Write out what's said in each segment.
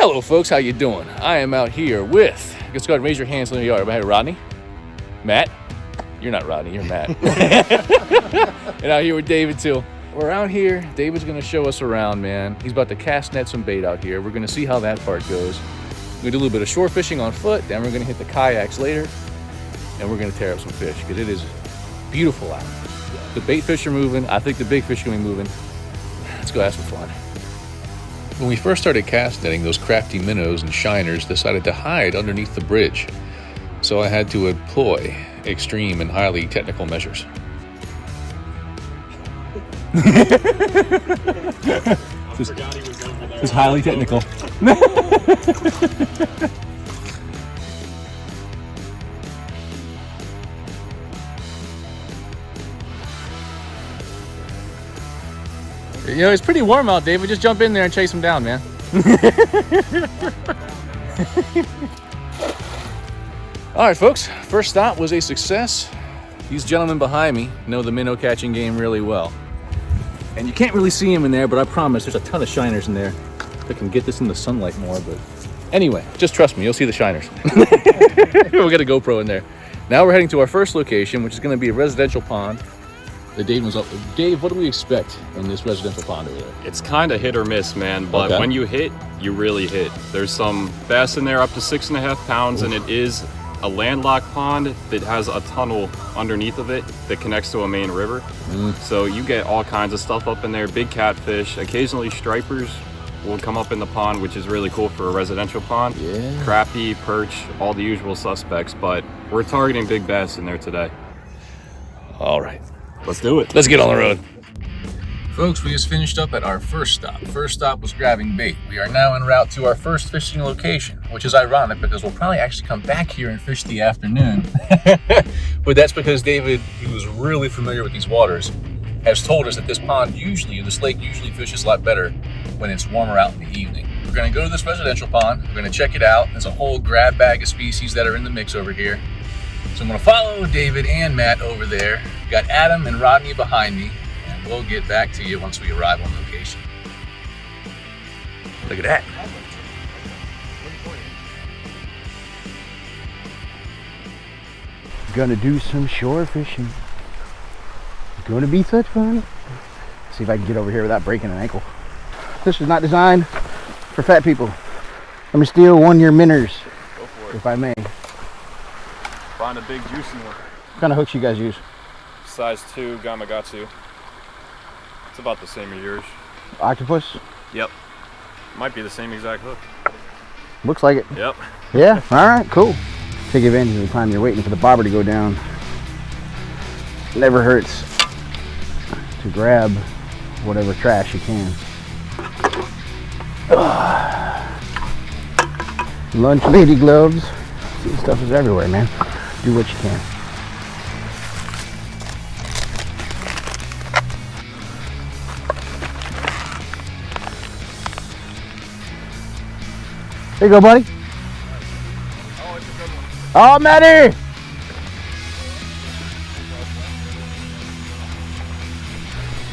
Hello folks, how you doing? I am out here with, let's go ahead and raise your hands in the yard. Hey, Rodney, Matt, you're not Rodney, you're Matt. And out here with David too. We're out here, David's gonna show us around, man. He's about to cast net some bait out here. We're gonna see how that part goes. We're gonna do a little bit of shore fishing on foot, then we're gonna hit the kayaks later, and we're gonna tear up some fish, because it is beautiful out. The bait fish are moving, I think the big fish are gonna be moving. Let's go have some fun. When we first started cast netting, those crafty minnows and shiners decided to hide underneath the bridge. So I had to employ extreme and highly technical measures. This is highly technical. You know, it's pretty warm out, David. Just jump in there and chase them down, man. All right, folks. First stop was a success. These gentlemen behind me know the minnow catching game really well. And you can't really see them in there, but I promise there's a ton of shiners in there. If I can get this in the sunlight more, but anyway, just trust me, you'll see the shiners. We'll get a GoPro in there. Now we're heading to our first location, which is going to be a residential pond. Dave was up. Dave, what do we expect in this residential pond over there? It's kind of hit or miss, man, but when you hit, you really hit. There's some bass in there up to 6.5 pounds, and it is a landlocked pond that has a tunnel underneath of it that connects to a main river. So you get all kinds of stuff up in there, big catfish, occasionally stripers will come up in the pond, which is really cool for a residential pond. Yeah. Crappie, perch, all the usual suspects, but we're targeting big bass in there today. All right. Let's do it. Let's get on the road. Folks, we just finished up at our first stop. First stop was grabbing bait. We are now en route to our first fishing location, which is ironic because we'll probably actually come back here and fish the afternoon. But that's because David, who's really familiar with these waters, has told us that this pond usually, this lake usually fishes a lot better when it's warmer out in the evening. We're gonna go to this residential pond. We're gonna check it out. There's a whole grab bag of species that are in the mix over here. So I'm gonna follow David and Matt over there. Got Adam and Rodney behind me, and we'll get back to you once we arrive on location. Look at that. Gonna do some shore fishing. It's gonna be such fun. See if I can get over here without breaking an ankle. This is not designed for fat people. Let me steal one of your minnows, Go for it. if I may. Find a big juicy one. What kind of hooks you guys use? Size 2 Gamakatsu. It's about the same as yours. Octopus? Yep. Might be the same exact hook. Looks like it. Yep. Yeah, all right, cool. Take advantage of the time you're waiting for the bobber to go down. Never hurts to grab whatever trash you can. Lunch lady gloves. This stuff is everywhere, man. Do what you can. Here you go, buddy. Oh, it's a good one. Oh, Matty!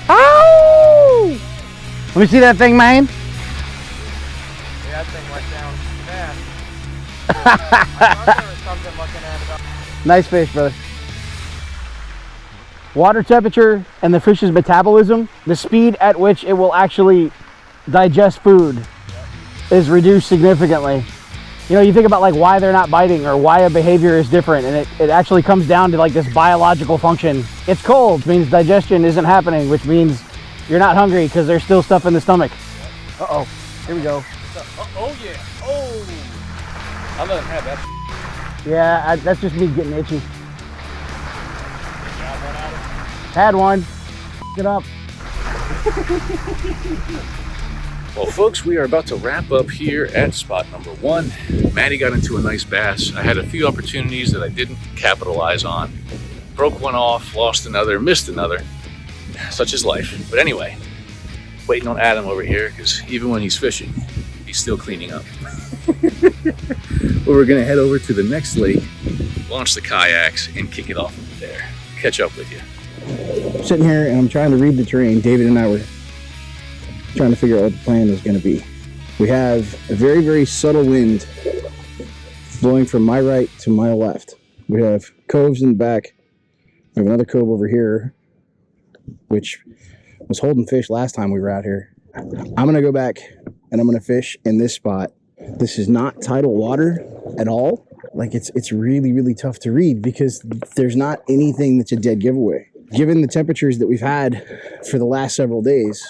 Oh! Let me see that thing, man. Yeah, that thing went down fast. I thought there was something looking at it. Nice fish, brother. Water temperature and the fish's metabolism, the speed at which it will actually digest food is reduced significantly. You know, you think about like why they're not biting or why a behavior is different, and it actually comes down to like this biological function. It's cold means digestion isn't happening, which means you're not hungry because there's still stuff in the stomach. Uh-oh, here we go. Oh yeah. Oh. I'll let him have that. Yeah, that's just me getting itchy. Had one. Get up. Well, folks, we are about to wrap up here at spot number 1. Maddie got into a nice bass. I had a few opportunities that I didn't capitalize on. Broke one off, lost another, missed another. Such is life. But anyway, waiting on Adam over here because even when he's fishing, he's still cleaning up. Well, we're gonna head over to the next lake, launch the kayaks, and kick it off there. Catch up with you. I'm sitting here and I'm trying to read the terrain. David and I were trying to figure out what the plan was going to be. We have a very, very subtle wind blowing from my right to my left. We have coves in the back. We have another cove over here, which was holding fish last time we were out here. I'm gonna go back and I'm gonna fish in this spot. This is not tidal water at all. Like it's really, really tough to read because there's not anything that's a dead giveaway. Given the temperatures that we've had for the last several days,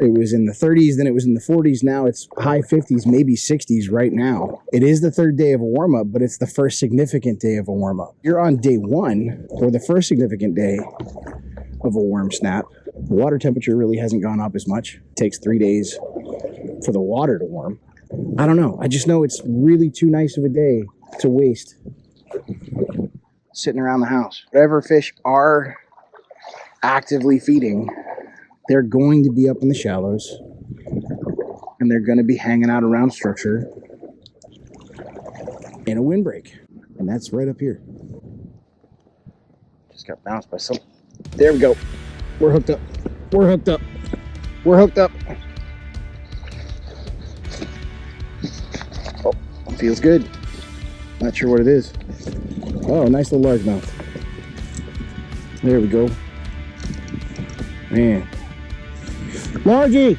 it was in the 30s, then it was in the 40s. Now it's high 50s, maybe 60s right now. It is the third day of a warm-up, but it's the first significant day of a warm-up. You're on day one, or the first significant day of a warm snap. The water temperature really hasn't gone up as much. It takes 3 days for the water to warm. I don't know. I just know it's really too nice of a day to waste sitting around the house. Whatever fish are actively feeding, they're going to be up in the shallows and they're going to be hanging out around structure in a windbreak. And that's right up here. Just got bounced by some. There we go. We're hooked up. We're hooked up. We're hooked up. Oh, feels good. Not sure what it is. Oh, nice little largemouth. There we go. Man. Largie!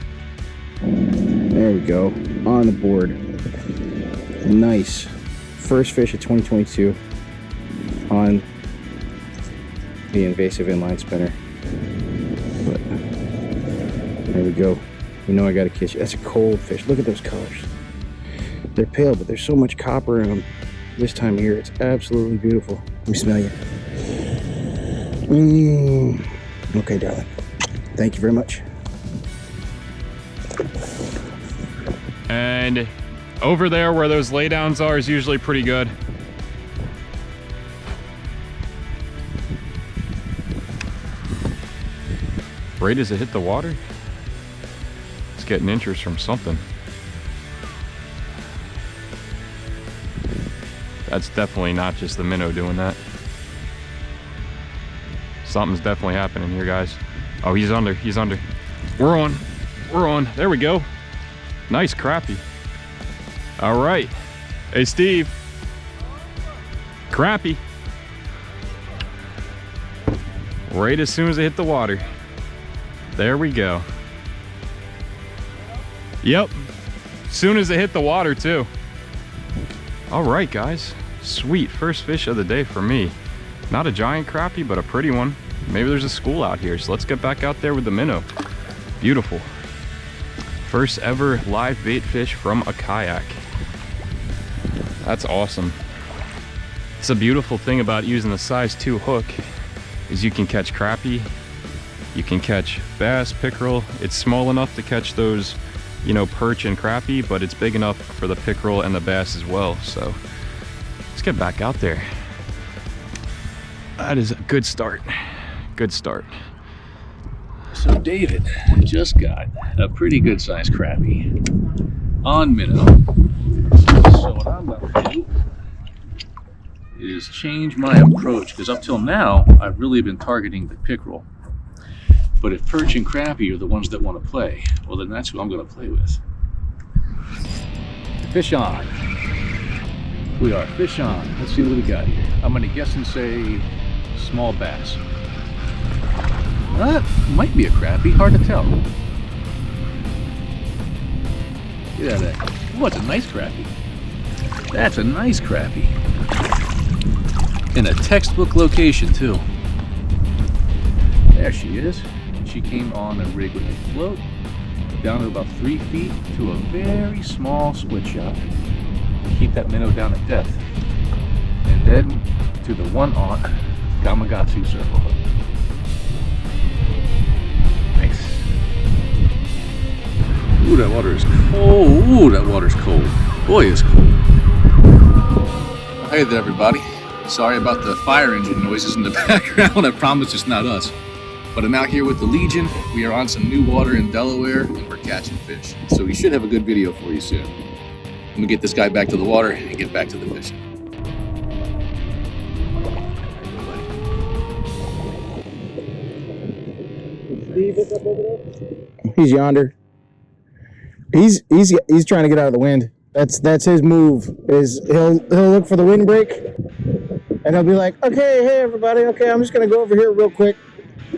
There we go. On the board. Nice. First fish of 2022 on the invasive inline spinner. But there we go. You know I gotta kiss you. That's a cold fish. Look at those colors. They're pale, but there's so much copper in them this time of year. It's absolutely beautiful. Let me smell you. Okay, darling. Thank you very much. And over there where those laydowns are is usually pretty good. Right as it hit the water, it's getting interest from something. That's definitely not just the minnow doing that. Something's definitely happening here, guys. Oh, he's under, he's under. We're on, we're on. There we go. Nice crappie. All right. Hey, Steve. Crappie. Right as soon as it hit the water. There we go. Yep. Soon as it hit the water, too. All right, guys. Sweet. First fish of the day for me. Not a giant crappie, but a pretty one. Maybe there's a school out here, so let's get back out there with the minnow. Beautiful. First ever live bait fish from a kayak. That's awesome. It's a beautiful thing about using the size 2 hook is you can catch crappie, you can catch bass, pickerel. It's small enough to catch those, you know, perch and crappie, but it's big enough for the pickerel and the bass as well. So let's get back out there. That is a good start. Good start. So David just got a pretty good sized crappie on minnow. So what I'm about to do is change my approach, because up till now I've really been targeting the pickerel. But if perch and crappie are the ones that want to play, well then that's who I'm going to play with. Fish on. We are fish on. Let's see what we got here. I'm going to guess and say small bass. That might be a crappie, hard to tell. Look at that. Oh, it's a nice crappie. That's a nice crappie. In a textbook location, too. There she is. She came on a rig with a float down to about 3 feet to a very small split shot. Keep that minnow down at depth. And then to the 1/0 Gamakatsu circle hook. Nice. Ooh, that water is cold. Ooh, that water's cold. Boy, it's cold. Hey there, everybody. Sorry about the fire engine noises in the background. I promise it's not us. But I'm out here with the Legion. We are on some new water in Delaware, and we're catching fish. So we should have a good video for you soon. Let me get this guy back to the water and get back to the fishing. He's yonder. He's trying to get out of the wind. That's his move. Is he'll look for the windbreak, and he'll be like, okay, hey everybody, okay, I'm just gonna go over here real quick.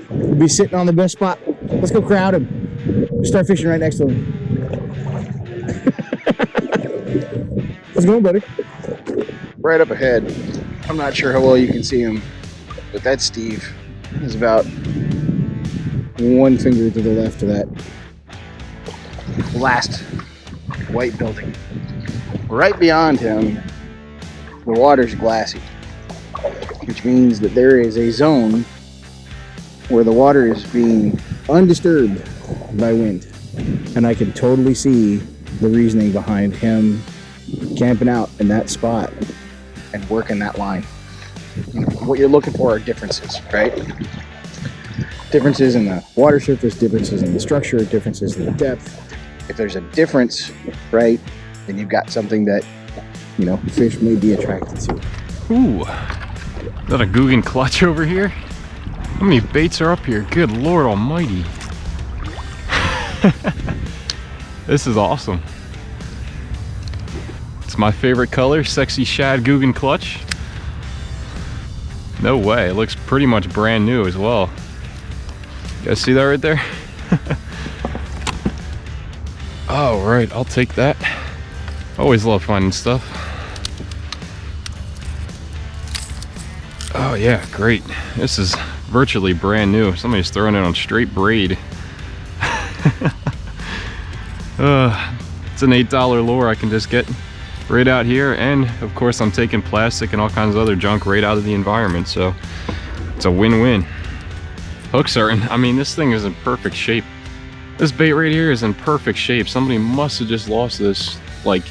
He'll be sitting on the best spot. Let's go crowd him. Start fishing right next to him. How's it going, buddy? Right up ahead. I'm not sure how well you can see him, but that's Steve. He's about one finger to the left of that last white building. Right beyond him, the water's glassy, which means that there is a zone where the water is being undisturbed by wind. And I can totally see the reasoning behind him camping out in that spot and working that line. What you're looking for are differences, right? Differences in the water surface, differences in the structure, differences in the depth. If there's a difference, right, then you've got something that, you know, fish may be attracted to. Ooh, is that a Guggen clutch over here? How many baits are up here? Good Lord almighty. This is awesome. It's my favorite color, sexy shad Guggen clutch. No way, it looks pretty much brand new as well. You guys see that right there? All right, I'll take that. Always love finding stuff. Oh yeah, great. This is virtually brand new. Somebody's throwing it on straight braid. It's an $8 lure I can just get right out here, and of course I'm taking plastic and all kinds of other junk right out of the environment, so it's a win-win. Hooks are in, I mean, this thing is in perfect shape. This bait right here is in perfect shape. Somebody must have just lost this, like,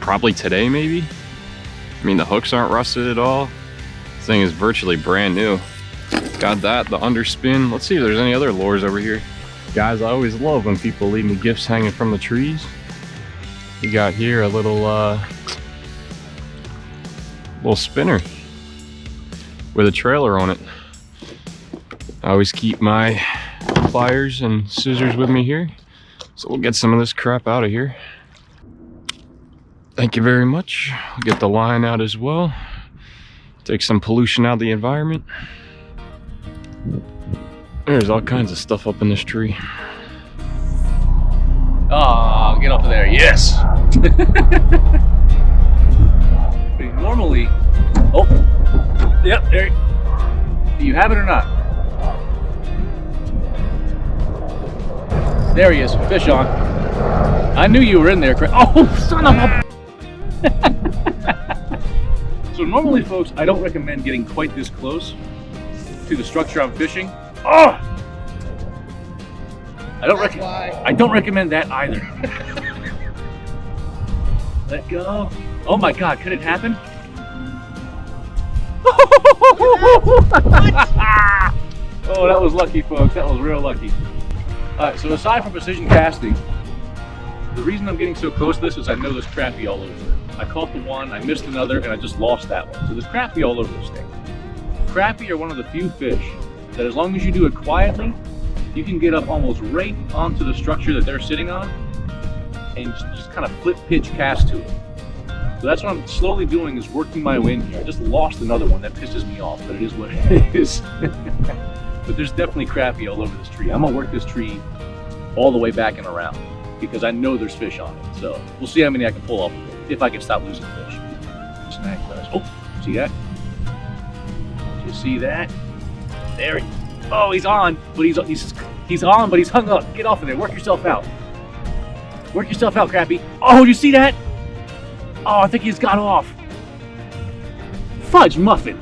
probably today maybe. I mean, the hooks aren't rusted at all. This thing is virtually brand new. Got that, the underspin. Let's see if there's any other lures over here. Guys, I always love when people leave me gifts hanging from the trees. We got here a little spinner with a trailer on it. I always keep my pliers and scissors with me here, so we'll get some of this crap out of here. Thank you very much. I'll get the line out as well. Take some pollution out of the environment. There's all kinds of stuff up in this tree. Oh, get off of there. Yes. Normally, oh, yep, there. Do you have it or not? There he is, fish on. I knew you were in there. Oh, son of a... So normally, folks, I don't recommend getting quite this close to the structure I'm fishing. Oh! I don't recommend that either. Let go. Oh my God, could it happen? Oh, that was lucky, folks. That was real lucky. Alright, so aside from precision casting, the reason I'm getting so close to this is I know there's crappie all over it. I caught the one, I missed another, and I just lost that one. So there's crappie all over this thing. Crappie are one of the few fish that, as long as you do it quietly, you can get up almost right onto the structure that they're sitting on and just kind of flip pitch cast to it. So that's what I'm slowly doing, is working my way in here. I just lost another one. That pisses me off, but it is what it is. But there's definitely crappie all over this tree. I'm gonna work this tree all the way back and around because I know there's fish on it. So we'll see how many I can pull off of it, if I can stop losing fish. Snag those. Oh, see that? Did you see that? There he is. Oh, he's on, but he's on, but he's hung up. Get off of there. Work yourself out. Work yourself out, Crappie. Oh, did you see that? Oh, I think he's got off. Fudge muffin.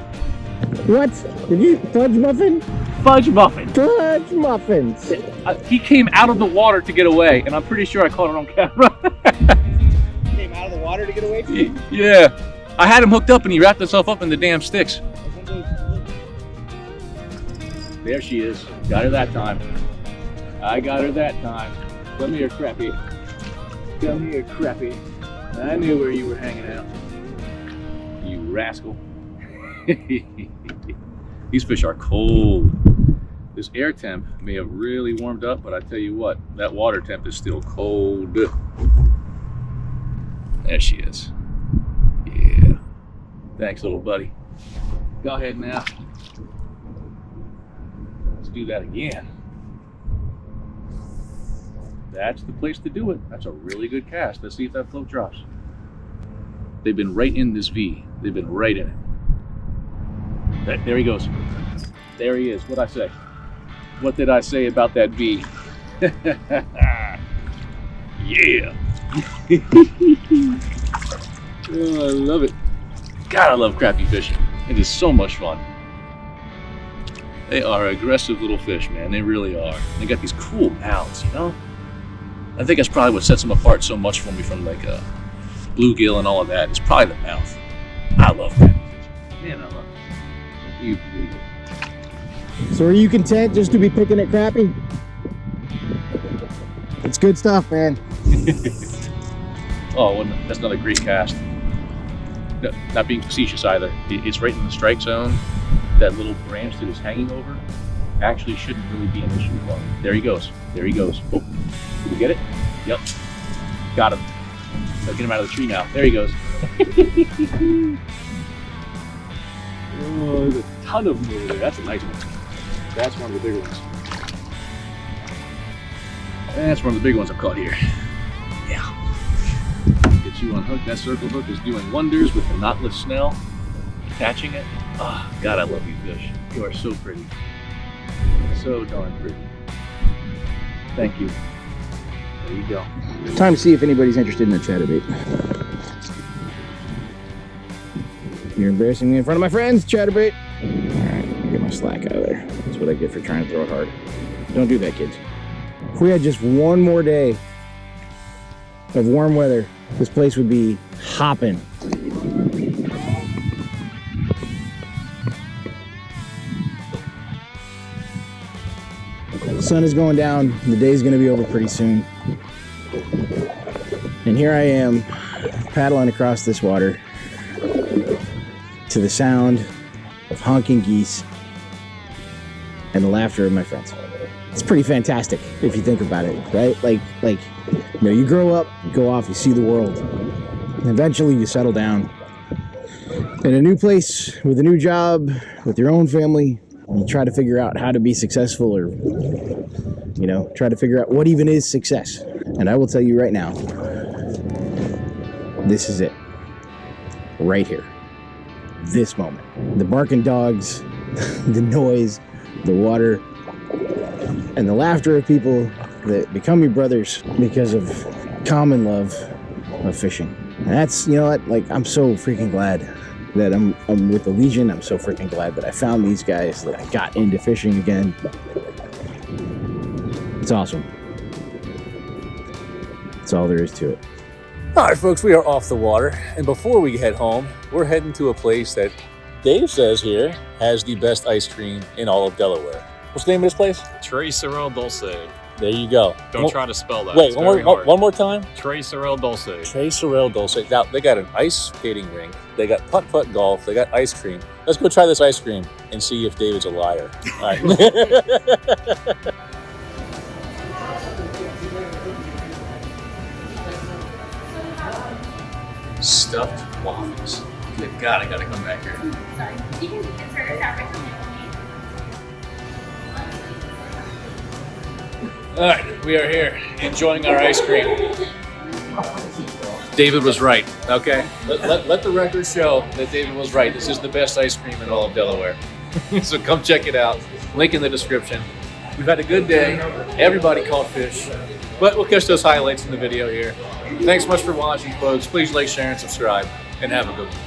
What? Did you fudge muffin? Fudge muffin. Fudge muffins. He came out of the water to get away, and I'm pretty sure I caught it on camera. Came out of the water to get away from you? Yeah. I had him hooked up, and he wrapped himself up in the damn sticks. There she is. Got her that time. I got her that time. Come here, Crappie. Come here, Crappie. I knew where you were hanging out. You rascal. These fish are cold. This air temp may have really warmed up, but I tell you what, that water temp is still cold. There she is. Yeah. Thanks, little buddy. Go ahead now. Let's do that again. That's the place to do it. That's a really good cast. Let's see if that float drops. They've been right in this V. They've been right in it. There he goes. There he is. What'd I say? What did I say about that V? Yeah. Oh, I love it. God, I love crappie fishing. It is so much fun. They are aggressive little fish, man. They really are. They got these cool mouths, you know? I think that's probably what sets them apart so much for me from like bluegill and all of that. It's probably the mouth. I love crappie fishing. Man, I love it. You believe it. So are you content just to be picking at crappie? It's good stuff, man. Oh, well, that's not a great cast. No, not being facetious either. It's right in the strike zone. That little branch that is hanging over actually shouldn't really be an issue for him. There he goes. There he goes. Oh, did we get it? Yep. Got him. I'll get him out of the tree now. There he goes. Oh, there's a ton of them over there. That's a nice one. That's one of the bigger ones. That's one of the big ones I've caught here. Yeah. Get you unhooked. That circle hook is doing wonders with the knotless snell. Catching it. Oh, God, I love you fish. You are so pretty. So darn pretty. Thank you. There you go. Time to see if anybody's interested in the chatterbait. You're embarrassing me in front of my friends, chatterbait. Alright, get my slack out of there. That's what I get for trying to throw it hard. Don't do that, kids. If we had just one more day of warm weather, this place would be hopping. The sun is going down. The day's going to be over pretty soon. And here I am paddling across this water to the sound of honking geese and the laughter of my friends. It's pretty fantastic if you think about it, right? Like you know, you grow up, you go off, you see the world, and eventually you settle down in a new place with a new job, with your own family, and you try to figure out how to be successful, or you know, try to figure out what even is success. And I will tell you right now, this is it. Right here. This moment. The barking dogs, the noise, the water, and the laughter of people that become your brothers because of common love of fishing. And that's, you know what, like, I'm so freaking glad that I'm with the Legion. I'm so freaking glad that I found these guys, that I got into fishing again. It's awesome. That's all there is to it. All right, folks, we are off the water. And before we head home, we're heading to a place that Dave says here has the best ice cream in all of Delaware. What's the name of this place? Tres Sorel Dulce. There you go. Don't try to spell that. Wait, one more time? Tres Sorel Dulce. Tres Sorel Dulce. Now, they got an ice skating rink. They got putt-putt golf. They got ice cream. Let's go try this ice cream and see if David's a liar. All right. Stuffed waffles. God, I gotta come back here. Sorry. You can insert that right from All right, we are here enjoying our ice cream. David was right, okay? Let the record show that David was right. This is the best ice cream in all of Delaware. So come check it out. Link in the description. We've had a good day. Everybody caught fish. But we'll catch those highlights in the video here. Thanks much for watching, folks. Please like, share, and subscribe. And have a good one.